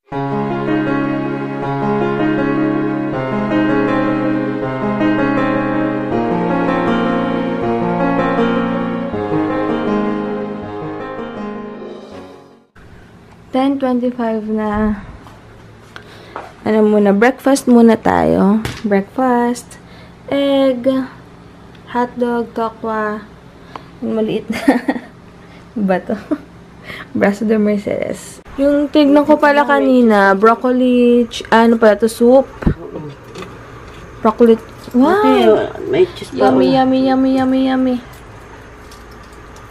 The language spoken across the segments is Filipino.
10:25 na. Ano muna, breakfast muna tayo. Breakfast, egg, hotdog, tokwa, maliit na ba to? Braso de Mercedes. Yung tignan ko pala kanina, broccoli, ano pala to, soup. Broccoli, wow! May cheese pa. Yummy, yummy, yummy, yummy, yummy.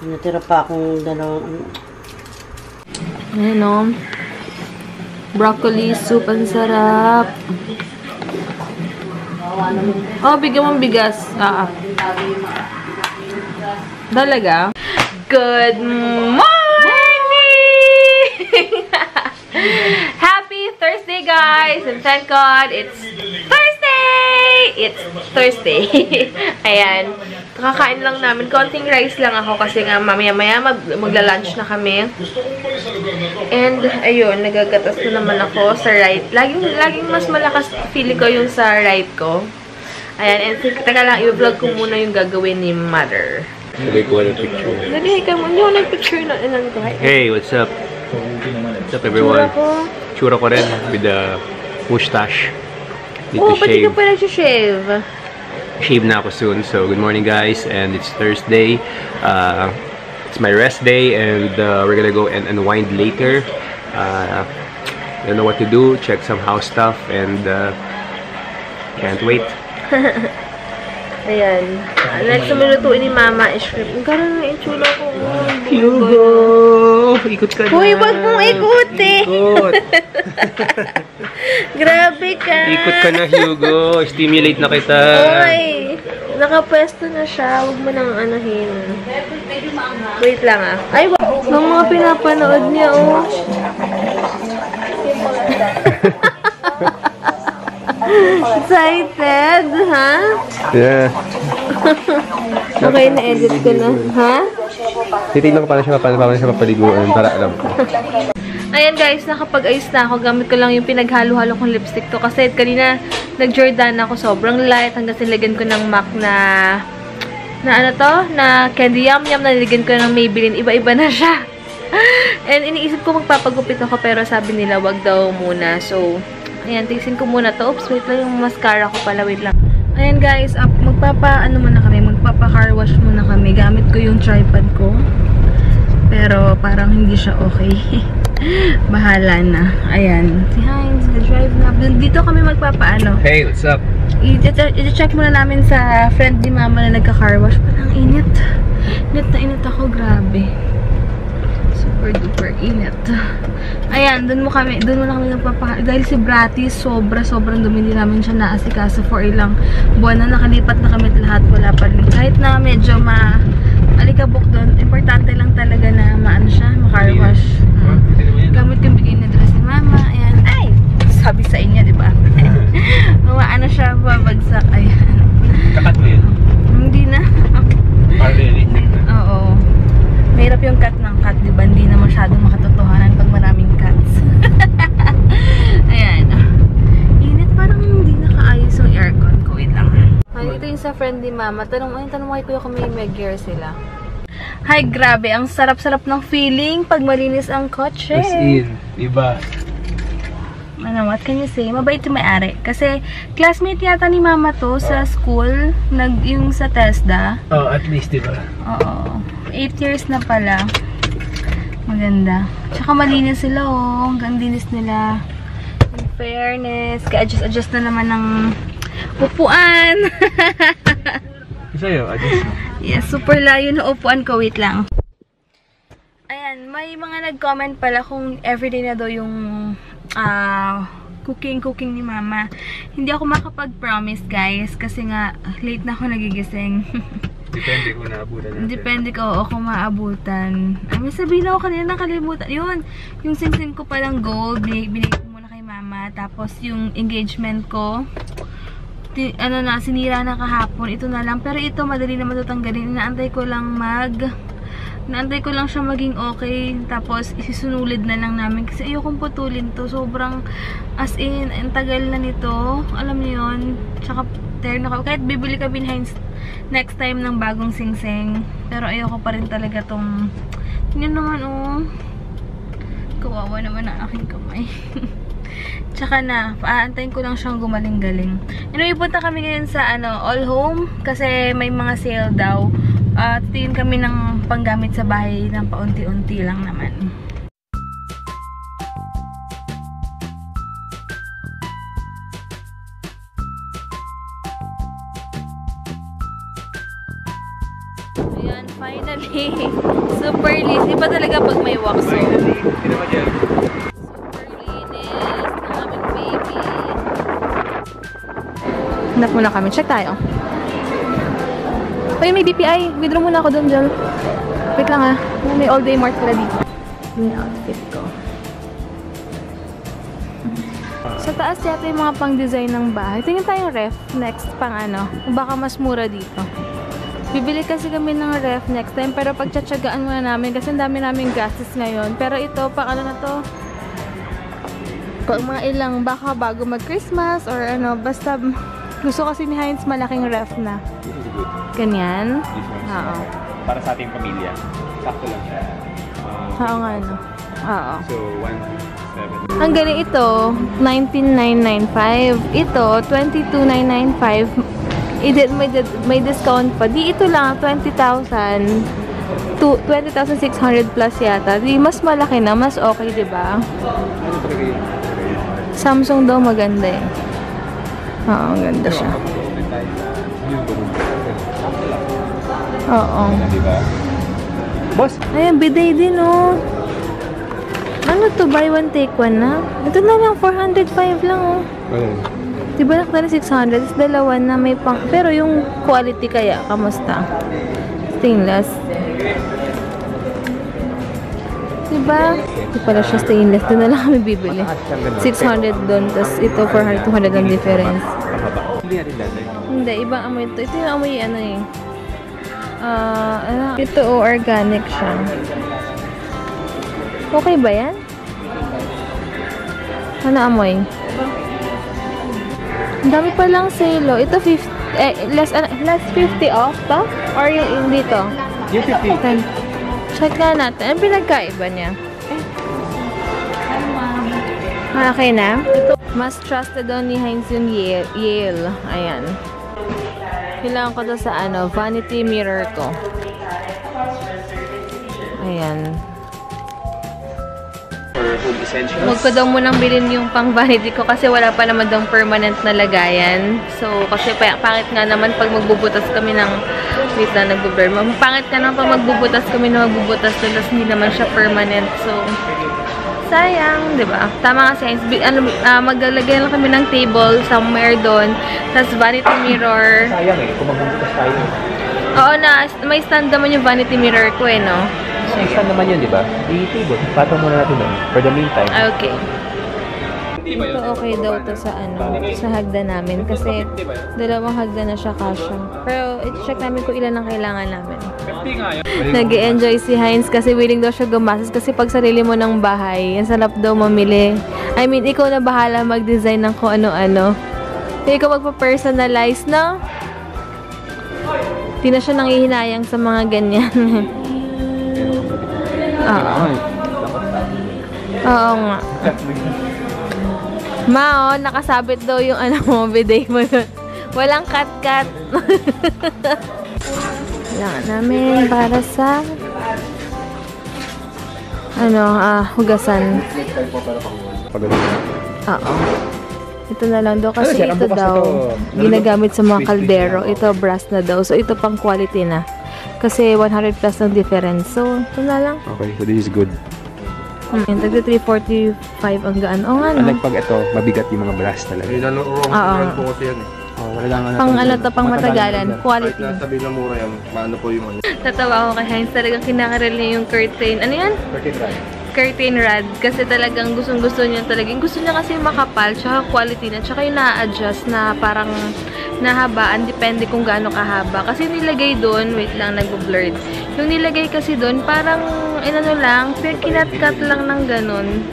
Natira pa akong dalawang... Ayan o. Broccoli soup, ang sarap. Oh, bigyan mong bigas. Talaga? Good morning! Happy Thursday, guys! And thank God, it's Thursday! It's Thursday. Ayan. Kakain lang namin. Konting rice lang ako kasi nga mamaya-maya magla-lunch na kami. And, ayun, nagagatas na naman ako sa right. Laging mas malakas feeling ko yung sa right ko. Ayan, and teka lang, i-vlog ko muna yung gagawin ni Mother. Lagay ko ng picture. Lagay ka mo. Hindi ako nag-picture na ilan ko. Hey, what's up? What's up, everyone? Tsura ko rin with the mustache. Need to pati shave. ka pa nag-shave. Shave na ako soon. So, good morning, guys. And it's Thursday. It's my rest day. And we're gonna go and unwind later. Don't know what to do. Check some house stuff. And can't wait. Ayan. Next na minutuin ni Mama is shrimp. Ang gano'n na itsula ko. Hugo! Ikot ka na. Uy, wag mong ikutin! Ikot! Grabe ka! Ikot ka na, Hugo. Stimulate na kita. Uy! Nakapwesto na siya. Huwag mo nang anahin. Wait lang ah. Ay, wag! Ang mga pinapanood niya, oh. Excited, ha? Yeah. Okay, na-edit ko na. Ha? Titignan ko paano siya mapaliguan para alam ko. Ayan guys, nakapag-ayos na ako. Gamit ko lang yung pinaghalo-halo kong lipstick to. Kasi kanina, nag-Jordan ako. Sobrang light. Hanggang nilagyan ko ng MAC na ano to? Na Candy Yum Yum. Nilagyan ko ng Maybelline. Iba-iba na siya. And iniisip ko magpapagupit ako. Pero sabi nila, wag daw muna. So, ayan, tiisin ko muna to. Oops, wait lang yung mascara ko pala. Wait lang. Ayan guys, magpapa-car wash muna kami. Gamit ko yung tripod ko. Pero parang hindi siya okay. Bahala na. Ayan. Si Heinz, the-drive na. Dito kami magpapaano. Hey, what's up? I-check muna namin sa friend ni Mama na nagka-car wash. Parang init. Init na init ako. Grabe. Super duper init. Ayan, doon muna kami nagpapakain. Dahil si Brati, sobrang dumi, hindi namin siya naasikaso for ilang buwan na nakalipat na kami lahat. Wala pa rin. Kahit na medyo alikabok doon, importante lang talaga na maano siya, ma-car wash. Gamit yung bigay na dress ni Mama. Ayan. Ay! Sabi sa inyo, di ba? Maano siya, babagsak. Ayan. Kakat mo yun? Hindi na. Oo. Mahirap yung cut ng cut, di ba? Hindi na masyadong makatotohanan pag maraming cuts. Ayan. Init, parang hindi nakaayos yung aircon ko. Wait lang. Ito yung sa friend ni Mama. Tanong mo kay Kuya kung may gear sila. Hi, grabe. Ang sarap-sarap ng feeling pag malinis ang kotse. As in, diba? Ano, what can you say? Mabait yung may-ari. Kasi, classmate yata ni Mama to sa school. Yung sa TESDA. Oh, at least, diba? Oo. 8 years na pala. Maganda. Tsaka malinis sila, oh. Ang gandinis nila. In fairness. Ka-adjust na naman ng upuan. Sa'yo, adjust na. Yes, super layo na upuan ko. Wait lang. Ayan, may mga nag-comment pala kung everyday na daw yung cooking ni Mama. Hindi ako makapag-promise, guys. Kasi nga, late na ako nagigising. Depende kung naabutan natin. Depende kung maabutan. May sabihin ako kanina nakalimutan. Yun, yung sing-sing ko palang gold, binigay ko muna kay Mama. Tapos yung engagement ko, sinira na kahapon. Ito na lang. Pero ito, madali naman tatanggalin. Inaantay ko lang Naantay ko lang siya maging okay. Tapos, isisunulid na lang namin. Kasi ayokong putulin to. Sobrang, as in, ang tagal na nito. Alam niyo yun. Tsaka, tired na ako. Kahit bibili kami next time ng bagong singsing. Pero ayoko pa rin talaga tong, yun naman, oh. Kawawa naman ang aking kamay. Tsaka na, aantayin ko lang siyang gumaling-galing. Anyway, punta kami ngayon sa, All Home. Kasi may mga sale daw. Tingin kami ng panggamit sa bahay ng paunti-unti lang naman. Ayan, finally. Super linis. Iba talaga pag may wax. Finally, sino ba dyan? Super linis ng aming baby. Hanap muna kami. Check tayo. Ay, may BPI. Withdraw muna ako doon, Jol. Wait lang, ha. May all-day mart pala dito. Yung outfit ko. Sa taas yata yung mga pang-design ng bahay. Tingin tayong ref next pang baka mas mura dito. Bibili kasi kami ng ref next time, pero pagtsatsagaan muna namin kasi ang dami naming gastos ngayon. Pero ito, pang na to? Pag mga ilang, baka bago mag-Christmas or basta gusto kasi ni Heinz malaking ref na. This is good. Ganyan? This one. Oo. Para sa ating pamilya. Sakto lang siya. Oo nga, Oo. So, 1.7. Ang galing ito, 19,995. Ito, 22,995. May discount pa. Di ito lang, 20,600 plus yata. Di mas malaki na, mas okay, diba? Ano talaga yun? Samsung daw maganda eh. Oo, ang ganda siya. Oo. Diba? Boss! Ayan, bidet din, oh. Ano to? Buy one, take one na? Ito na lang, 405 lang, oh. Ano? Diba nakita na 600? Is dalawa na may pang... Pero yung quality kaya, kamusta? Stainless. Diba? Ito pala siya stainless. Doon na lang kami bibili. 600 doon. Tapos ito, 400, 200 ang difference. Hindi natin dati. Hindi, ibang amoy ito. Ito yung amoy, ito, organic siya. Okay ba yan? Ano amoy? Ang dami pa lang sale, oh. Ito, less 50 off to? Or yung dito? Yung 50. Check nga natin. Ano pinagkaiba niya? Okay na? Mas trusted daw ni Heinz yung Yale. Ayan. Kailangan ko daw sa vanity mirror ko. Ayan. Huwag ko daw munang bilhin yung pang vanity ko kasi wala pa naman daw permanent na lagayan. So, kasi pangit nga naman pag magbubutas kami ng wait na nagbo-blur. Pangit ka naman pag magbubutas kami na magbubutas doon tapos hindi naman siya permanent. So, sayang, di ba? Tama nga Heinz. Maglalagay lang kami ng table somewhere doon. Tapos vanity mirror. Sayang eh, kung magbubutas tayo. Oo na, may stand naman yung vanity mirror ko eh, no? Saan naman yun, di ba? I-table. Patong muna natin nun. For the meantime. Okay. Ito okay daw to sa sa hagdan namin kasi dalawang hagdan na siya kasha. Pero i-check namin kung ilan ang kailangan namin. Nag-enjoy si Heinz kasi willing daw siya gumastos kasi pag sarili mo ng bahay, ang sarap daw mamili. I mean, ikaw na bahala mag-design ng kung ano-ano. Ikaw magpa-personalize, no? Di na siya nangihinayang sa mga ganyan. Oo. Oo nga. Ma, nakasabit daw yung bidet mo nun. Walang cut-cut. Kailangan namin para sa hugasan. Oo. Ito na lang daw kasi ito daw ginagamit sa mga kaldero. Ito brass na daw. So ito pang quality na. Kasi 100 plus ang difference. So ito na lang. Okay, so this is good. Yung tagda 345 ang gaan. Oo nga, no? Unlike pag ito, mabigat yung mga brass talaga. Oo. Pang matagalan. Quality. Sabi na mura yan, maano po yung Tatawa ako kay Heinz. Talagang kinakarel niya yung curtain. Ano yan? Curtain rod. curtain rod kasi talagang gustong-gusto niya talagang. Gusto niya kasi makapal, tsaka quality na, tsaka yung na-adjust na parang nahabaan, depende kung gaano kahaba. Kasi nilagay doon, wait lang, nagbo-blurred. Yung nilagay kasi doon, parang, ano lang, kinat-cut lang ng ganun.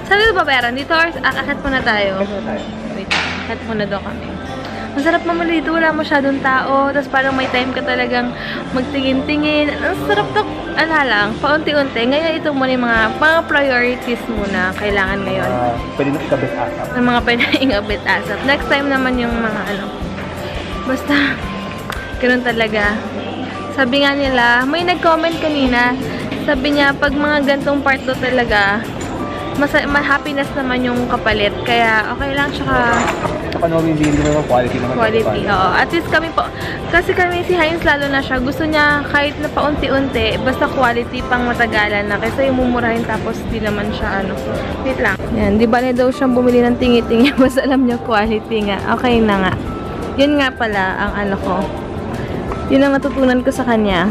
Sabi ko ba, Pera? Dito, akat muna tayo. Wait, akat muna daw kami. Ang sarap mamali dito, wala masyadong tao. Tapos parang may time ka talagang magtingin-tingin. Ang sarap to, lang, paunti-unti. Ngayon ito muna yung mga priorities muna kailangan ngayon. Pwede na ikabit asap. Ng mga pwede na ikabit asap. Next time naman yung mga basta, ganoon talaga. Sabi nga nila, may nag-comment kanina, sabi niya, pag mga gantong part to talaga, happiness naman yung kapalit. Kaya, okay lang, tsaka Saka hindi naman quality naman. quality, oo. At least kami po, kasi kami si Heinz lalo na siya, gusto niya kahit na paunti-unti, basta quality pang matagalan na. Kasi yung mumurahin tapos di naman siya, wait lang. Yan, di ba na daw siyang bumili ng tingi-tingi, basta alam niya quality nga. Okay na nga. Yun nga pala ang ko. Yun ang natutunan ko sa kanya.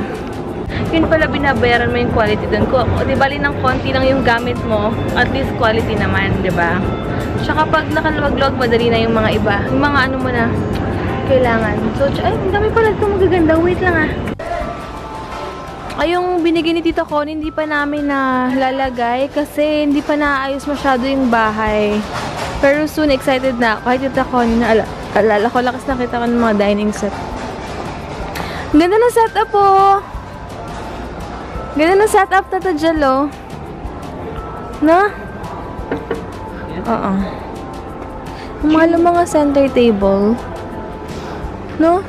Yun pala, binabayaran mo yung quality doon. Di bali ng konti lang yung gamit mo, at least quality naman, di ba? Tsaka pag nakaluwag-luwag, madali na yung mga iba. Yung mga ano mo na kailangan. So, ay, ang dami pala ito magaganda. Wait lang Ay, yung binigay ni Tita Con, hindi pa namin na lalagay kasi hindi pa naayos masyado yung bahay. Pero soon, excited na ako. Kahit Tita Con, alala ko, lakas nakita ko ng mga dining set. Ang ganda ng setup po! Ganda ng setup na to, Jalo. No? Oo. Mahal ang mga center table. No?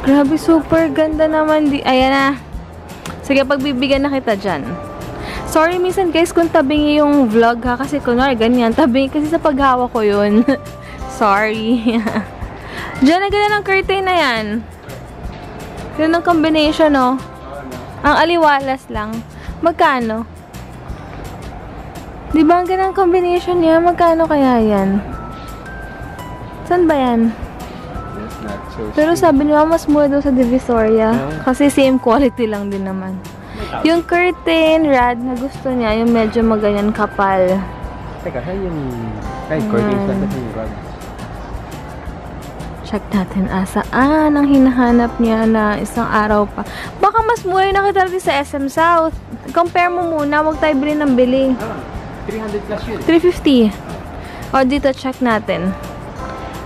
Grabe, super ganda naman. Ayan na. Sige, pagbibigyan na kita dyan. Sorry, minsan guys, kung tabingi yung vlog ha. Kasi kunwari, ganyan. Tabingi kasi sa paghawa ko yun. Sorry. Diyan na ganda ng curtain na yan. Ganda ng combination, no? Ang aliwalas lang. Magkano? Di ba ang ganang combination niya? Magkano kaya yan? Saan ba yan? Pero sabi niya, mas mura daw sa Divisoria. Kasi same quality lang din naman. Yung curtain rod na gusto niya, yung medyo maganyan kapal. Teka, saan yung curtain rod na yung rod? Check natin saan ang hinahanap niya na isang araw pa. Baka mas mura yung nakita natin sa SM South. Compare mo muna, huwag tayo bili ng bili. 300 plus yun. 350. O, dito, check natin.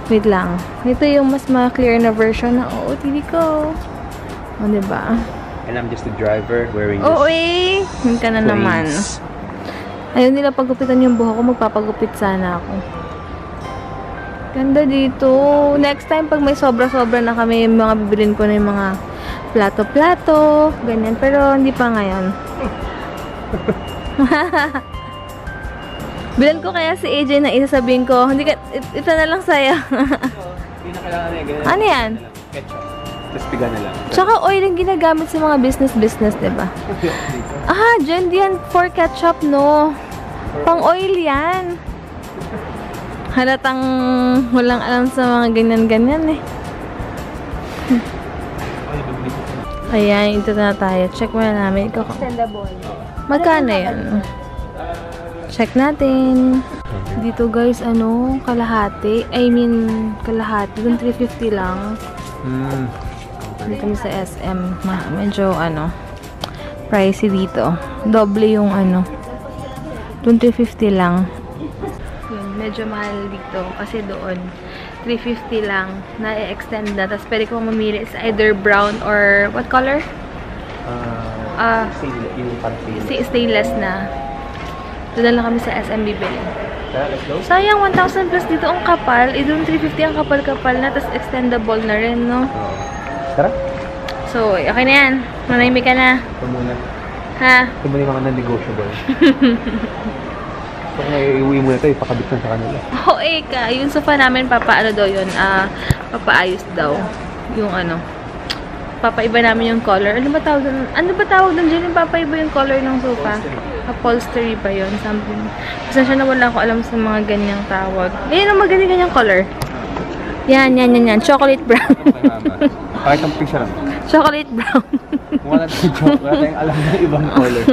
Wait lang. Ito yung mas ma-clear na version na OOTD ko. O, diba? And I'm just a driver wearing this. Oo, yun ka na naman. Ayun nila pagupitan yung buhok ko. Magpapagupit sana ako. Ganda dito. Next time, pag may sobra-sobra na kami, yung mga bibilin ko na yung mga plato-plato. Ganyan. Pero, hindi pa ngayon. Bilan ko kaya si AJ na isasabihin ko, hindi ka, ito na lang sa'yo. Hindi na kailangan na yan. Ano yan? Ketchup. Tapos piga na lang. Tsaka oil yung ginagamit sa mga business, diba? Dyan yan for ketchup, no? Pang oil yan. Halatang walang alam sa mga ganyan-ganyan, eh. Ayan, ito na tayo. Check muna namin. Magkano yan? Check natin. Dito guys, kalahati. Kalahati. Doon 350 lang. Dito kami sa SM. Medyo, pricey dito. Doble yung, doon 350 lang. Yun, medyo mahal dito. Kasi doon, 350 lang. Na-extend na. Tapos pwede ko mamili. It's either brown or, what color? Stainless na. Doon lang kami sa SM bibili. Sayang, 1,000 plus dito ang kapal. Doon 350 ang kapal-kapal na. Tapos extendable na rin, no? Tara. So, okay na yan. Manahimik ka na. Ito muna. Ha? Ito muna yung mga non-negotiable. So, kung iuwi mo na ito, ipakabit na sa kanila. Ka. Yung sofa namin, papaano daw yun? Papaayos daw. Yung papaiba namin yung color. Ano ba tawag doon? Diyan yung papaiba yung color ng sofa? Upholstery ba yun? Something. Basta siya na wala ko alam sa mga ganyang tawag. Yung maganda-ganyang color. Yan. Chocolate brown. Kahit ang picture lang. Chocolate brown. Wala tayong alam na ibang color.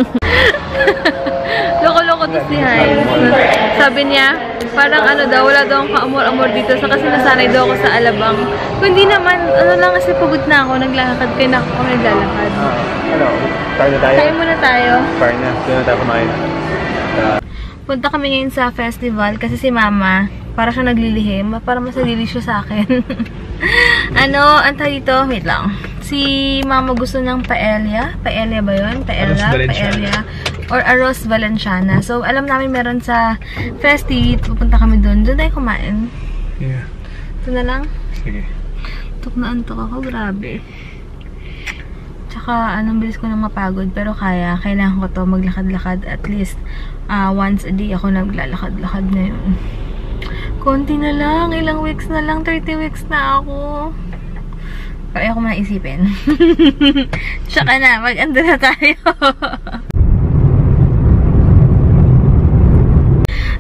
Loko-loko to si Heinz. Sabi niya, parang ano daw, wala daw ang kaamor-amor dito sa kasi nasanay daw ako sa Alabang. Kung hindi naman, ano lang kasi pagod na ako, naglalakad kayo na ako naglalakad. Ano? Kain na tayo? Kain muna tayo. Kain na. Doon na tayo kumain. Punta kami ngayon sa festival kasi si Mama, para siya naglilihim, para masalili siya sa akin. Antay dito, wait lang. Si Mama gusto ng paella. Paella ba yun? Paella. Or arroz valenciana. So, alam namin meron sa Festi. Pupunta kami doon. Doon tayo kumain. Yeah. Ito na lang. Sige. Tuk na antok ako. Grabe. Tsaka, bilis ko na mapagod. Pero kailangan ko to maglakad-lakad. At least, once a day ako naglalakad-lakad ngayon. Konti na lang. Ilang weeks na lang. 30 weeks na ako. Pero ayaw ko muna isipin. Tsaka na. Mag-anda na tayo.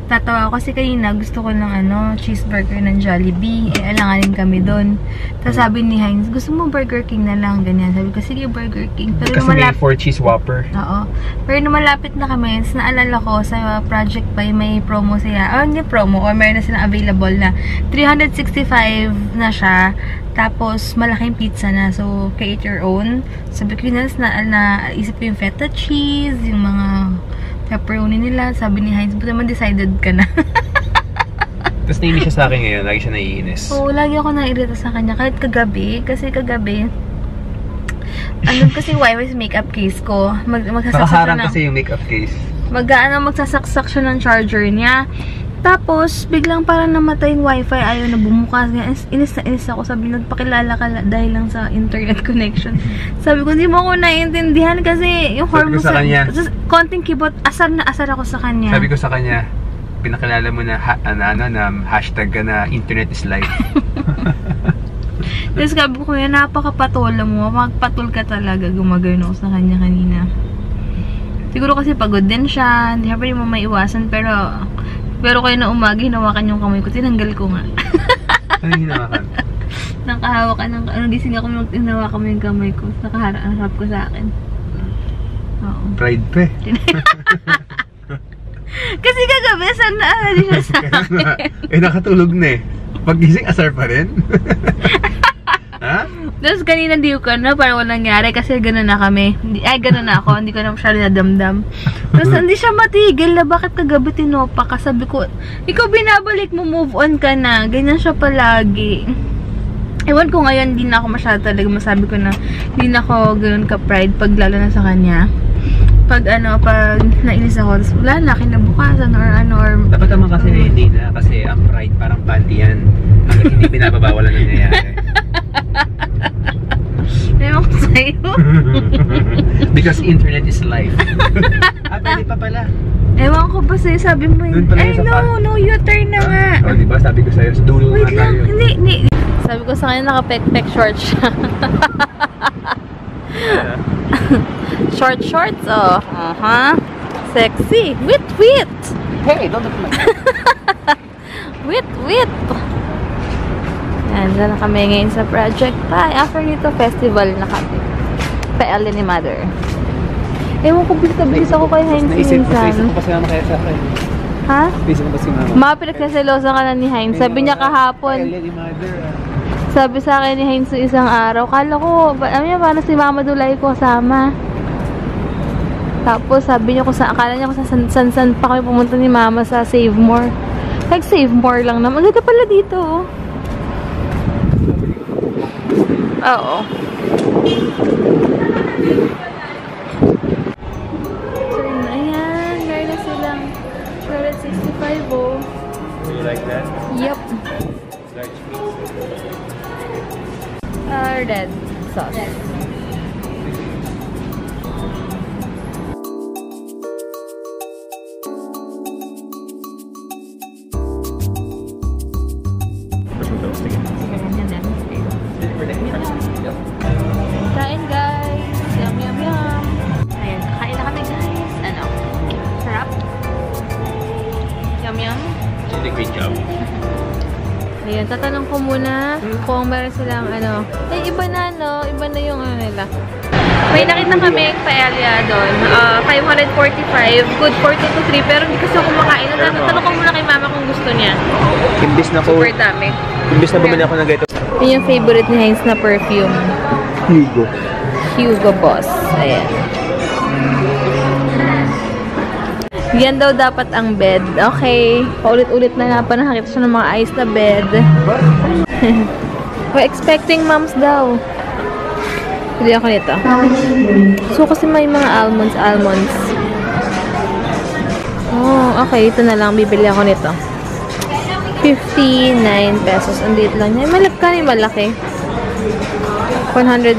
Tatawa ako kasi kanina gusto ko ng cheeseburger ng Jollibee. Alanganin kami doon. Tapos sabi ni Heinz, gusto mo Burger King na lang? Ganyan. Sabi ko, sige Burger King. Pero kasi may 4 cheese Whopper. Oo. Pero nung malapit na kami, naalala ko sa Project Pi may promo siya. Hindi promo. Or meron na silang available na 365 na siya. Tapos, malaking pizza na. So, create your own. Sabi ko na isip ko yung feta cheese, yung mga pepperoni nila. Sabi ni Heinz, buti naman decided ka na. Tapos naiinis siya sa akin ngayon. Lagi siya naiinis. Oo, lagi ako naiirita sa kanya. Kahit kagabi. Kasi kagabi, kasi Wi-Fi makeup case ko. Nakaharang kasi yung makeup case. Magsasaksak siya ng charger niya. Tapos, biglang parang namatay yung Wi-Fi. Ayaw na bumukas. Inis na inis ako. Sabi, nagpakilala ka dahil lang sa internet connection. Sabi ko, hindi mo ako naiintindihan kasi yung hormones sa kanya. Konting keyboard, asar na asar ako sa kanya. Sabi ko sa kanya, pinakilala mo na hashtag ka na internet is life. Tapos sabi ko, napakapatola mo. Magpatol ka talaga. Gumagano ako sa kanya kanina. Siguro kasi pagod din siya. Hindi siya pa rin mo maiwasan. Pero kayo na umaga, hinawakan yung kamay ko. Tinanggal ko nga. Ano yung hinawakan? Nakahawak ka ng... gising ako nung hinawakan mo yung kamay ko. Nakaharap ko sa akin. Oo. Pride pa eh. Kasi kagabi, saan naaalala siya sa akin? Nakatulog na eh. Pag-gising, asar pa rin. Ha? Tapos kanina di ko para walang nangyari kasi gano'n na kami. Gano'n na ako. Hindi ko na masyado nadamdam. Tapos hindi siya matigil na bakit kagabi tinopa ka. Sabi ko, ikaw binabalik mo, move on ka na. Ganyan siya palagi. Ewan ko ngayon, hindi na ako masyado talaga masabi ko na hindi na ako gano'n ka-pride pag lalo na sa kanya. Pag nainis ako, tapos wala na, kinabukasan or dapat naman kasi hindi na. Kasi ang pride parang panty yan. Hanggang hindi pinababawal na nangyayari. Ewan ko sa'yo. Because internet is life. Pwede pa pala. Ewan ko ba sa'yo, sabi mo yun. No, U-turn na nga. Diba sabi ko sa'yo, sa dulo wait nga lang, tayo. hindi. Sabi ko sa kanya, naka-pek-pek shorts siya. Shorts, oh. Sexy. Wit. Hey, don't look like Wit. Yan, dyan na kami ngayon sa Project Pi. After nito, festival na kami. Paella ni Mother. Ewan ko, bilis ako kay Heinz minsan. Naisip ko pa si Mama kaya sa akin. Ha? Naisip ko pa si Mama. Mga pinagsaselosa ka na ni Heinz. Sabi niya kahapon. Paella ni Mother. Sabi sa akin ni Heinz isang araw. Kala ko, paano si Mama Dulay ko kasama. Tapos sabi niya akala niya kung san pa kami pumunta ni Mama sa Save More. Save More lang naman. Ganda pala dito, oh. Oo. So, ayan. Meron na silang 365, oh. You like that? Yep. Large Red sauce. Kain guys! Yum! Ayan, kain na kami guys. Sarap? Yum! She did a great job. Ayan, tatanong ko muna kung meron silang ano. Ay, iba na, no? Iba na yung ano nila. May nakita kami yung paella doon. 545. Good for 2 to 3. Pero hindi kasi ako kumakain. Tanong ko muna kay mama kung gusto niya. Imbis na ko, Super dami. imbis na bumili ako ng ganito. Yun yung favorite ni Heinz na perfume. Hugo. Hugo Boss. Ayan. Yan daw dapat ang bed. Okay. Paulit-ulit na nga pa nakakita siya ng mga ayos na bed. We're expecting moms daw. Pili ako nito. So, kasi may mga almonds. Oh, okay. Ito na lang. Bibili ako nito. 59 pesos. Ang liit lang niya. Malaki. 119.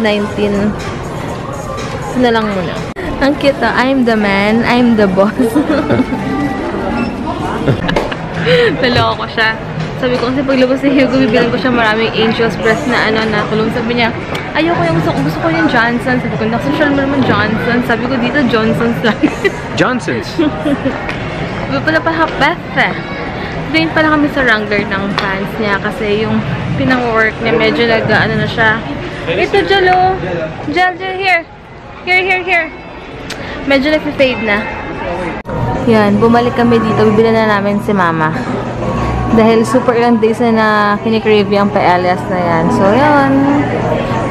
Ito na lang muna. Ang cute, I'm the man, I'm the boss. Naloko ko siya. Sabi ko kasi paglabas si Hugo, bibilang ko siya maraming Angel's Press na ano na kulong. Sabi niya, ayoko yung gusto ko yung Johnson. Sabi ko, nakasocial mo naman Johnson. Sabi ko dito, Johnson's lang. Johnson's? Sabi pala Beth eh. Doon pala kami sa Wrangler ng fans niya kasi yung pinang-work niya medyo nag-ano na siya. Ito, Jalo. Jal, here. Here. Medyo nag-fade na. Yan, bumalik kami dito. Bibili na namin si Mama. Dahil super ilang days na kinikrave yung paellas na yan. So, yan.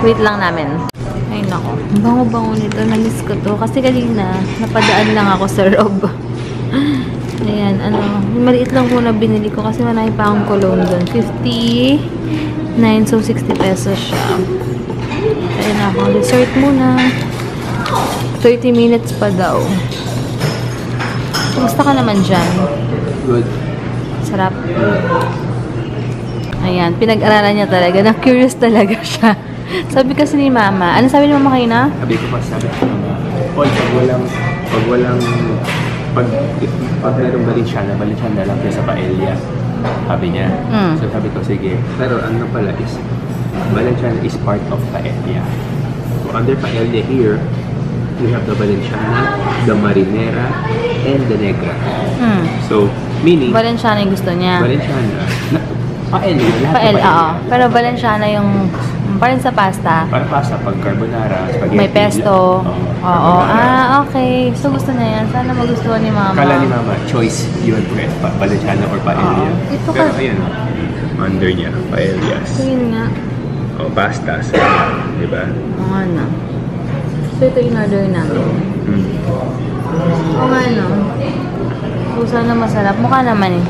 Wait lang namin. Ay, nako. Bango-bango nito. Namiss ko to. Kasi kanina, napadaan lang ako sa Rob. Ayan, ano. Maliit lang po na binili ko kasi manay pa akong cologne doon. 59. So, 60 pesos siya. Ayan ako. Dessert muna. 30 minutes pa daw. Gusto ka naman dyan. Good. Sarap. Ayan, pinag-aralan niya talaga. Na-curious talaga siya. Sabi kasi ni Mama. Ano sabi ni Mama kayo na? Sabi ko Paul, pag merong Valenciana lang sa paella. Sabi niya. So sabi ko, sige. Pero ano pala is, Valenciana is part of paella. So under paella here, we have the Valenciana, the Marinera, and the Negra. So, meaning... Valenciana yung gusto niya. Valenciana. Paella. Paella, oo. Pero Valenciana yung... Parang sa pasta. Parang pasta. Pag carbonara, spaghetti. May pesto. Oo. Okay. So, gusto niya yan. Sana magustuhan ni Mama. Kala ni Mama, choice yun. Valenciana or paella. Ito Pero ka. ayan, under niya, paellas. So, yun nga. O, pastas. Diba? Oo nga na. So, ito yung order namin. Oo nga, no? So, sana masarap. Mukha naman eh.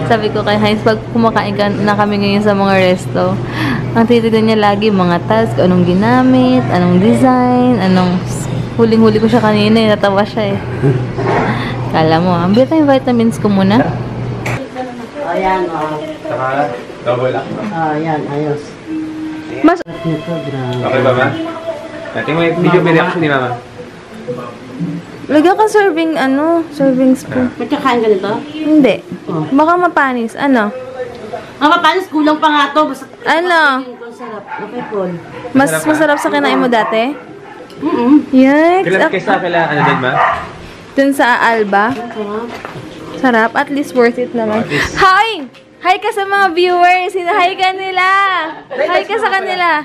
Sabi ko kay Heinz, pag kumakain na kami ngayon sa mga resto, ang titignan niya lagi mga task, anong ginamit, anong design, anong... Huling-huli ko siya kanina eh. Natawa siya eh. Kala mo, ang bita yung vitamins ko muna. Ayan, Saka, double up. Ayan, ayos. Mas... Ito, grabe. Okay ba, Ma? Natin mo yung video reaction ni Mama. Lagyan ka serving, serving spoon. May kakain ka nito? Hindi. Baka mapanis. Ano? Ang mapanis, kulang pa nga ito. Basta Ano? ang sarap. Okay, Paul. Mas masarap sa kinain mo dati? Yikes! Yikes! Kaysa ano din, Ma? Dun sa Alba? Sarap. At least worth it naman. Hi! Hi ka sa mga viewers! Hi ka nila! Hi ka sa kanila!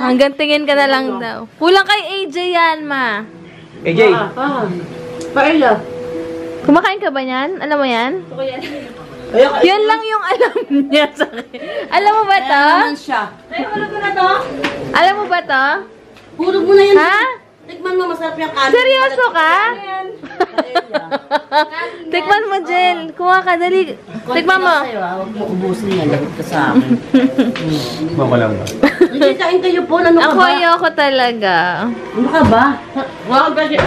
Hanggang tingin ka na lang daw. Kulang kay AJ yan, Ma. AJ! Paella. Kumakain ka ba yan? Alam mo yan? Ayoko. Yan lang yung alam niya sa akin. Alam mo ba to? Ayan siya. Ay, hulog mo na to. Alam mo ba to? Hulog mo na yan. Ha? Tikman mo, masarap yung kanin. Seryoso ka? Tikman mo, Jen. Kuha ka, dali. Tikman mo. Huwag mo ubusin yan. Lagot ka sa akin. Mama lang ba? Hindi, kain kayo po. Ano ka Ako ba? ayoko talaga. Ano ka ba? Wow, kasi...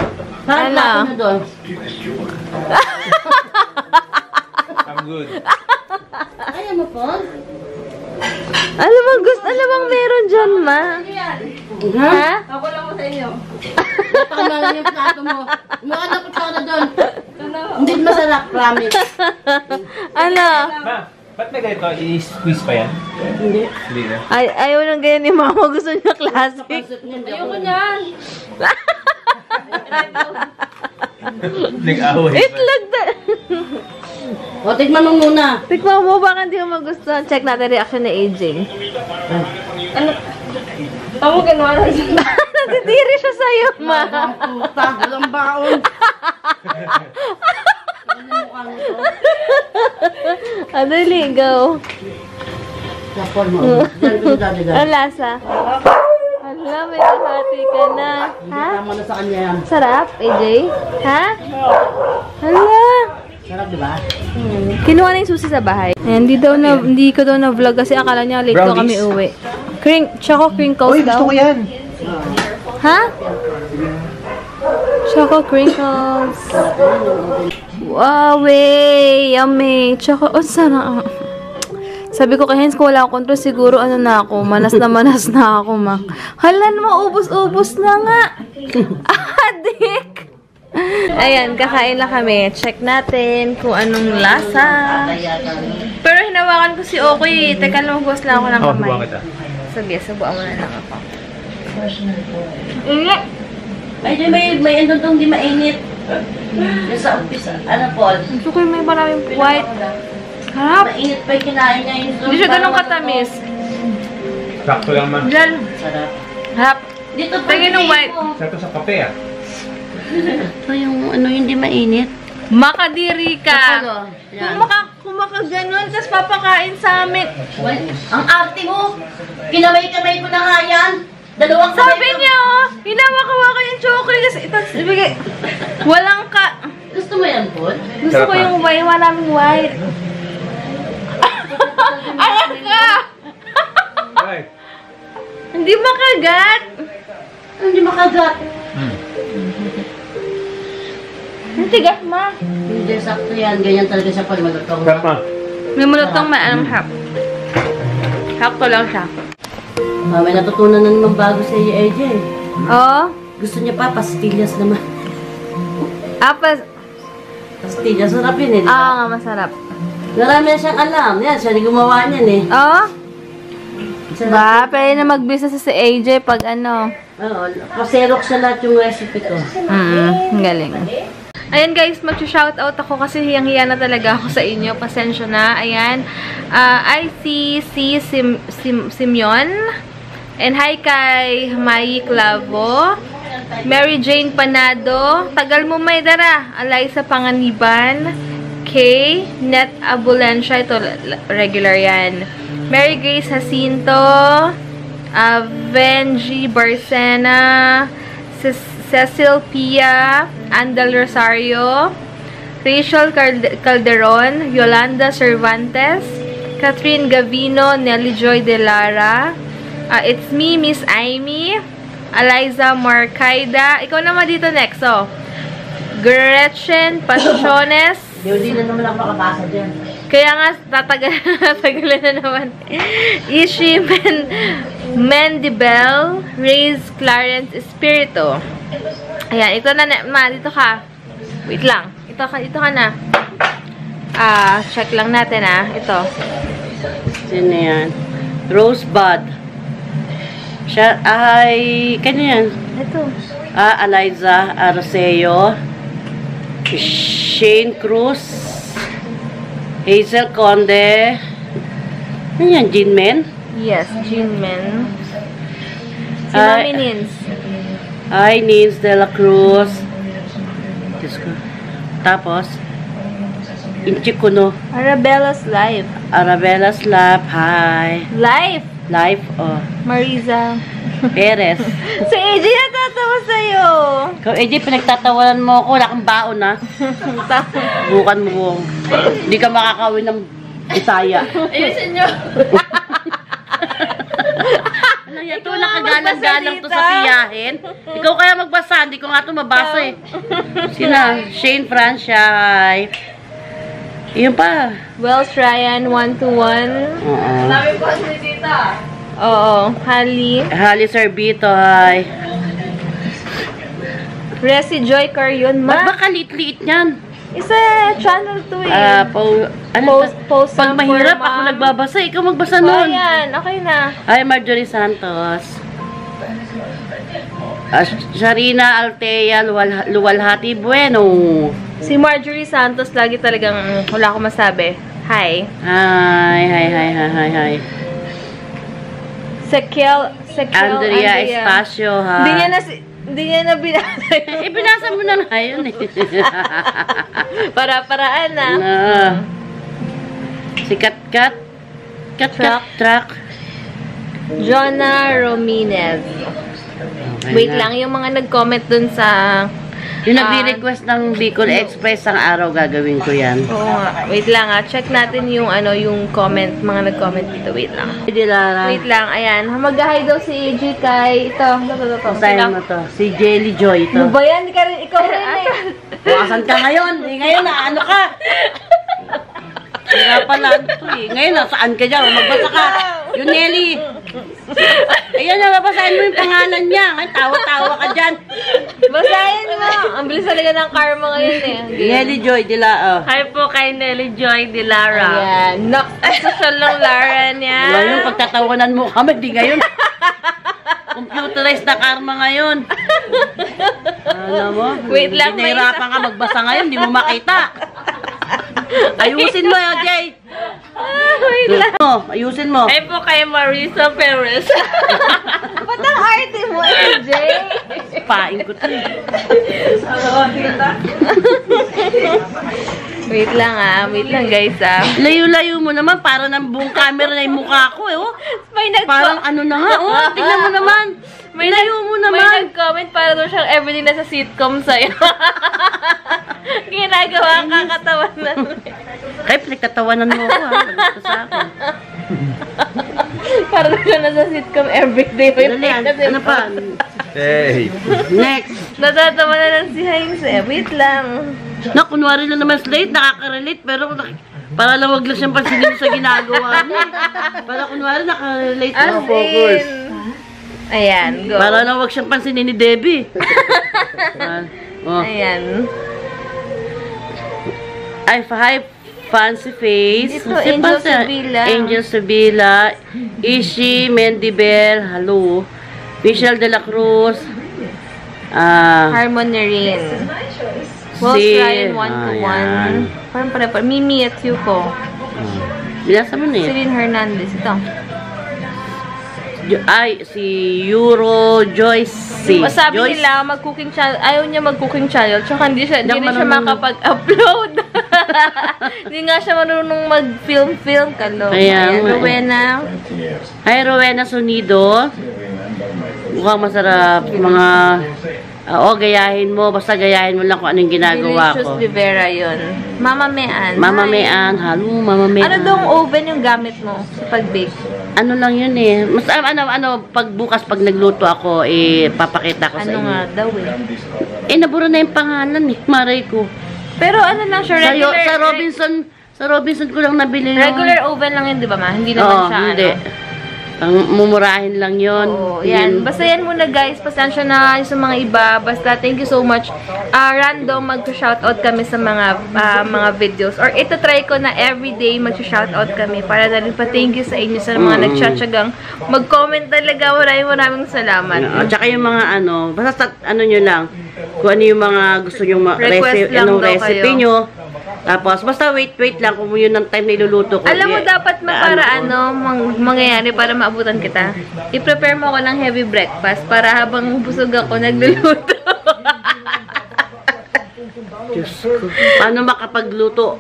Parang Ano? ako na doon. I'm good. Ayaw mo po? Alam mo, alam bang meron dyan, Ma? Ha? Ako lang mo sa inyo. Napakamalan yung plato mo. Makala ko siya na doon. Hindi masarap, promise. Ano? Ma, ba't na ganito? I-squeeze pa yan? Hindi. Hindi na. Ayaw nang ganyan ni Mama. Gusto niya classic. Ayoko niyan. Nag-away pa. Itlog na. O, tikman mo muna. Tikman mo, baka hindi mo magustuhan. Check natin reaction ni AJ. Ano? Tawag ka naman. Natitiri siya sa'yo, ma. Puta, walang baon. Adali, go. Kapon mo. Diyan ko dadagan. Ang lasa? Hala, may kahati ka na. Ha? Tama na sa kanya yan. Sarap, AJ? Ha? Hala. Sarap, di ba? Kinuha na yung susi sa bahay. Ayan, hindi ko daw na vlog kasi akala niya late daw kami uwi. Choco crinkles Uy, daw. gusto ko yan. Ha? Choco crinkles. Wow, yummy. Choco, sarap. Sabi ko kay Hens, kung wala akong control, siguro ano na ako, manas na ako, ma. Hala, maubos-ubos na nga. Adik! Ayan, kakain lang kami. Check natin kung anong lasa. Pero hinawakan ko si Okoy. Teka, lumagwas lang ako ng kamay. Subukan kita. Sige, subukan mo na lang ako. May andun di mainit. Yung sa umpisa. Ano, Paul? Gusto ko yung may maraming white. Harap! Mainit pa yung kinain niya yung Hindi siya ganun katamis. Sakto lang, ma. Diyan. Sarap. Harap. Dito pa Tingin ng white. Sakto sa kape, ah. Ito yung ano yung di mainit. Makadiri ka. Yan. Kung makaganon, tapos papakain sa amin. Ang arte mo. Kinamay-kamay ko na nga yan. Dalawang kamay Sabi ko. niya, oh, hinawak-hawakan yung chocolate. Tapos ibigay, walang ka. Gusto mo yan, Paul? Gusto ko yung white, maraming white. Ayan ka! Ay. Hindi makagat. Hindi makagat. Ang tigas, ma. Hindi, sakto yan. Ganyan talaga siya pag malutong. Sarap, ma. May mulutong may anong hap. Sakto lang siya. May natutunan na naman bago sa iyo, AJ. Oo. Gusto niya pa, pastillas naman. Apas. Pastillas, sarap yun eh. Diba? Nga, masarap. Marami na siyang alam. Yan, siya rin gumawa niyan eh. Oo. Sarap. Ba, pwede na mag-business si AJ pag ano. Oo, paserok siya lahat yung recipe ko. Ang galing. Ayan guys, mag-shoutout ako kasi hiyang-hiya na talaga ako sa inyo. Pasensya na. Ayan. ICC Simeon. And hi kay Mai Clavo. Mary Jane Panado. Tagal mo may dara. Eliza Panganiban. Kay Net Abulencia. Ito, regular yan. Mary Grace Jacinto. Venji Barcena. Cecil Pia, Andal Rosario, Rachel Calderon, Yolanda Cervantes, Catherine Gavino, Nelly Joy De Lara, it's me, Miss Amy, Eliza Marcaida, ikaw naman dito next, oh. Gretchen Pasiones, Hindi na naman ako makabasa dyan. kaya nga, tatagalan na naman. Ishi Mendibel, Reyes Clarence Espiritu. Ayan, ito na, ma, dito ka. Wait lang. Ito ka na. Check lang natin, Ito. Sino yan? Rosebud. Siya, kanya yan? Ito. Eliza Arceo. Shane Cruz. Hazel Conde. Ano yan? Jinmen? Yes, Jinmen. Si Ay. Mami Nins. Nins de la Cruz. Diyos ko. Tapos, Inchikuno. Arabella's Life. Arabella's Lap. Hi. Life! Life, oh. Mariza. Perez. Si AJ natatawa sa'yo. Ikaw, AJ, pinagtatawanan mo ako. Wala kang baon, ha? Bukan mo. Hindi ka makakawin ng Isaya. Ayusin nyo. Ano yan? Ito, nakagalang-galang to sa tiyahin. Ikaw kaya magbasa. Hindi ko nga ito mabasa eh. Sina? Shane Francia. Iyon pa. Wells Ryan 121. Oo. Sabi po si Tita. Oo. Hali. Hali Sorbito, hi. Resi Joy Carrion. Ba't Ma, ba kalit-liit yan? isa channel 2 eh. Post pag mahirap ako nagbabasa, ikaw magbasa nun. Ayan, okay na. Hi, Marjorie Santos. Sharina Altea Luwalhati Bueno. Si Marjorie Santos, lagi talagang wala akong masabi. Hi. Hi. Sekel Andrea Espacio, ha? Hindi niya na binasa. Binasa mo na nga yun eh. Para-paraan na. Si Kat Truck. Jonah Rominez. Okay Wait na. lang, yung mga nag-comment dun sa... Yung nag-request ng Bicol Express ang araw, gagawin ko yan. Oo nga. Wait lang check natin yung yung comment, mga nag-comment dito. Wait lang. Dilara. Wait lang, ayan. Mag-hi daw si AJ kay... Ito. Basahin mo to. Si Jelly Joy ito. Ano ba yan? Ikaw rin eh. Asan ka ngayon? Ngayon na, ano ka? Hirapan lang ito eh. Ngayon na, saan ka dyan? Magbasa ka. Yung Nelly. Ayan na, babasahin mo yung pangalan niya. Ngayon, tawa-tawa ka dyan. Basahin mo. Ang bilis talaga ng karma ngayon eh. Nelly Joy, dila. Hi po kay Nelly Joy de Lara. Ayan. Social lang Lara niya. Wala yung pagtatawanan mo kami, di ngayon. Computerized na karma ngayon. Alam mo? Wait lang, Hindi nahirapan ka magbasa ngayon, di mo makita. Ayusin mo yan, Jay. Wait lang. Ayusin mo. Hi po kay Marisa Perez. Ba't ang arte mo, AJ? Pain ko to. Wait lang guys Layo-layo mo naman, para ng buong camera na yung mukha ko eh. Oh. Parang ano na nga, oh. Tingnan mo naman. Layo mo naman. May nag-comment para daw siyang everything nasa sitcom sa'yo. Ginagawa kakatawanan. Kaya pinagtatawanan mo ko, ha. Gusto sa akin. Para daw siya nasa sitcom everyday. Ano pa? Hey! Next. Natatawa na lang si Heinz eh. Wait lang. Kunwari lang naman slate, nakaka-relate, pero para lang wag lang siyang pansinin sa ginagawa niya. Para kunwari nakaka-relate As lang. Focus. Ayan, go. Para lang wag siyang pansinin ni Debbie. Ayan. Hi, Fancy Face. Ito, Angel Sevilla. Angel Sevilla. Ishi Mendibel. Hello. Michelle De La Cruz. Harmony Rin. Wolf Ryan 121. Parang pare-pare. Mimi at Yuko. Binasa mo na eh. Celine Hernandez. Ito. Si Euro Joyce. Sabi nila, mag-cooking channel. Ayaw niya mag-cooking channel. Tsaka hindi siya makapag-upload. Hindi nga siya marunong mag-film. Ayan, Rowena. Hi, Rowena Sonido. Mukhang masarap. Mga... gayahin mo. Basta gayahin mo lang kung anong ginagawa ko. Delicious Rivera yun. Mama Mean. Mama Mean. Hello, Mama Mean. Ano dong oven yung gamit mo sa pag-bake? Ano lang yun eh. Mas, pag bukas, pag nagluto ako, papakita ko sa inyo. Ano nga daw eh? Nabura na yung pangalan eh. Maray ko. Pero ano lang siya, regular... Sa Robinson ko lang nabili yung... Regular oven lang yun, di ba ma? Hindi naman siya hindi. Mumurahin lang yun. Oo, yan. Basta yan muna guys. Pasensya na sa mga iba. Basta thank you so much. Random mag-shoutout kami sa mga videos. Or ito try ko na everyday mag-shoutout kami para na rin pa thank you sa inyo sa mga nagtsatsagang mag-comment talaga. Maraming salamat. At saka yung mga basta nyo lang kung ano yung mga gusto nyo recipe nyo. Tapos, basta wait lang kung yun ang time na iluluto ko. Alam mo, dapat para mangyayari para maabutan kita. I-prepare mo ako ng heavy breakfast para habang busog ako, nagluluto. Diyos ko. Paano makapagluto?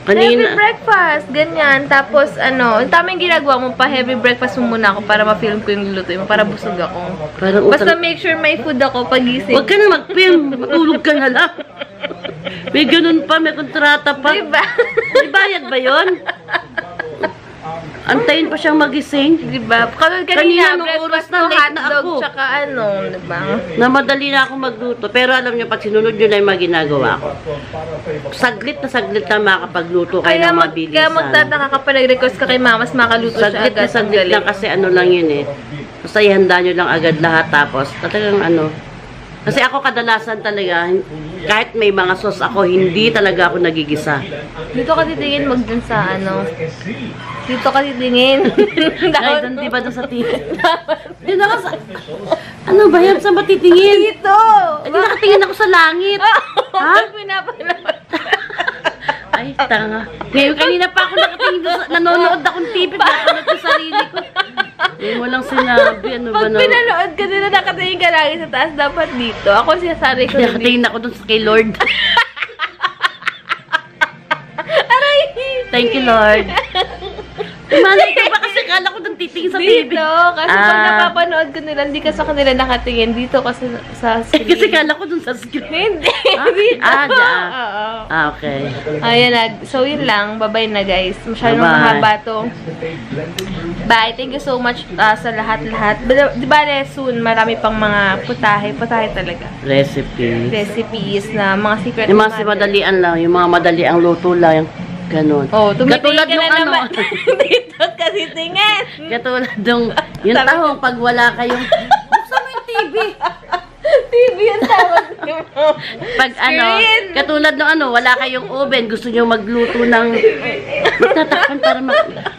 Heavy breakfast, ganyan. Tapos, tama yung ginagawa mo pa, heavy breakfast mo muna ako para ma-film ko yung luto mo, para busog ako. Basta make sure may food ako pagising. Huwag ka na mag-film, matulog ka na lang. May ganun pa, may kontrata pa. Diba? May bayad ba yun? Antayin pa siyang magising. Diba? Kanina breakfast na late na ako. Tsaka diba? Na madali na ako magluto. Pero alam niyo, pag sinunod nyo na yung mga ginagawa ko, saglit na makakapagluto kayo ng mabilisan. Kaya magtataka ka pa, nag-request ka kay mamas, makaluto siya agad. Saglit lang kasi lang yun eh. Basta ihanda nyo lang agad lahat tapos talagang Kasi ako kadalasan talaga, kahit may mga sauce ako, hindi talaga ako nagigisa. Dito ka titingin, mag dun sa ano. Dito ka titingin. Dahil doon, di ba doon sa tingin? Di na sa... Ano ba yan? Saan ba titingin? Dito! Eh, di nakatingin ako sa langit. Ha? Pinapanood. Ay, tanga. Ngayon, kanina pa ako nakatingin doon sa... Nanonood akong TV, napanood ko sarili ko. Hindi mo lang sinabi, ano ba Pag na? pinanood ka nila, nakatingin ka lagi sa taas, dapat dito. Ako sinasari ko na dito. Nakatingin ako doon kay Lord. Aray! Thank you, Lord. Malay ka ba kasi kala ko doon titingin sa TV? Dito, kasi pag napapanood ko nila, hindi ka sa kanila nakatingin. Dito kasi sa screen. Kasi kala ko doon sa screen. Hindi, Ah, dito. dyan. Oo. Okay. Ayan na. So, yun lang. Bye-bye na, guys. Masyadong Bye-bye. mahaba to. Bye. Thank you so much sa lahat-lahat. Di ba, soon, marami pang mga putahe. Putahe talaga. Recipes na mga secret. Yung mga madalian lang, yung mga madaliang luto lang. Ganon. Oh, tumitingin Katulad ka yung na ano. naman. Dito kasi tingin. Katulad yung tahong pag wala kayong... Buksan mo yung TV. TV yung tawag niyo. Pag ano, Screen. katulad ng ano, wala kayong oven, gusto nyo magluto ng... Magtatakpan para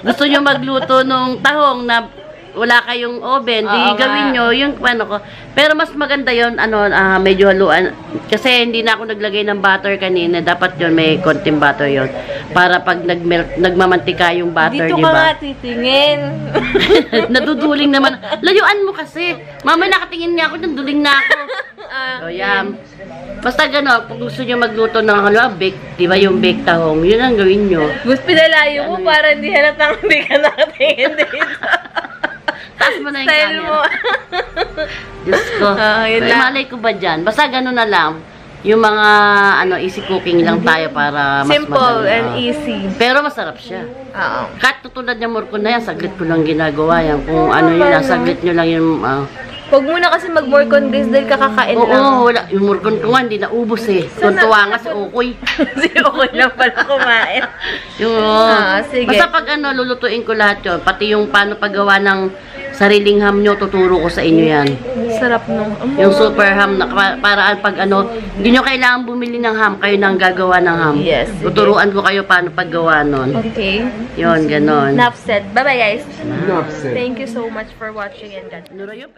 gusto nyo magluto ng tahong na wala kayong oven, di Oo gawin nga. nyo yung ano ko. Pero mas maganda yon ano, medyo haluan. Kasi hindi na ako naglagay ng butter kanina. Dapat yon may konting butter yon para pag nagmamantika yung butter, Dito di ka nga ba? titingin. Naduduling naman. Layuan mo kasi. Mama, nakatingin nga ako, naduling na ako. So, yan. Basta gano'n, pag gusto nyo magluto ng bake, di ba yung bake tahong, yun ang gawin nyo. Gusto pinalayo mo para hindi halatang hindi ka nakatingin dito. Taas mo na yung Style mo. camera. Diyos ko. Yun lang. Malay ko ba dyan? Basta gano'n na lang. Yung mga easy cooking lang tayo para mas Simple madali. and easy. Pero masarap siya. Oo. Kahit tutulad ng murkon na yan, saglit ko lang ginagawa yan. Kung ano yun, saglit nyo lang yung... Huwag muna kasi mag-more on this dahil kakakain lang. Oo, wala. Yung murkon ko nga, hindi naubos eh. Tuntua nga si Okoy. Si okay lang pala kumain. Yung, sige. Basta pag lulutuin ko lahat yun. Pati yung paano paggawa ng sariling ham nyo, tuturo ko sa inyo yan. Sarap nung... Yung super ham, na, para pag hindi nyo kailangan bumili ng ham, kayo nang gagawa ng ham. Yes. Tuturuan ko kayo paano paggawa nun. Okay. Yun, ganon. Enough said. Bye-bye, guys. Enough said. Thank you so much for watching and God. Nurayop,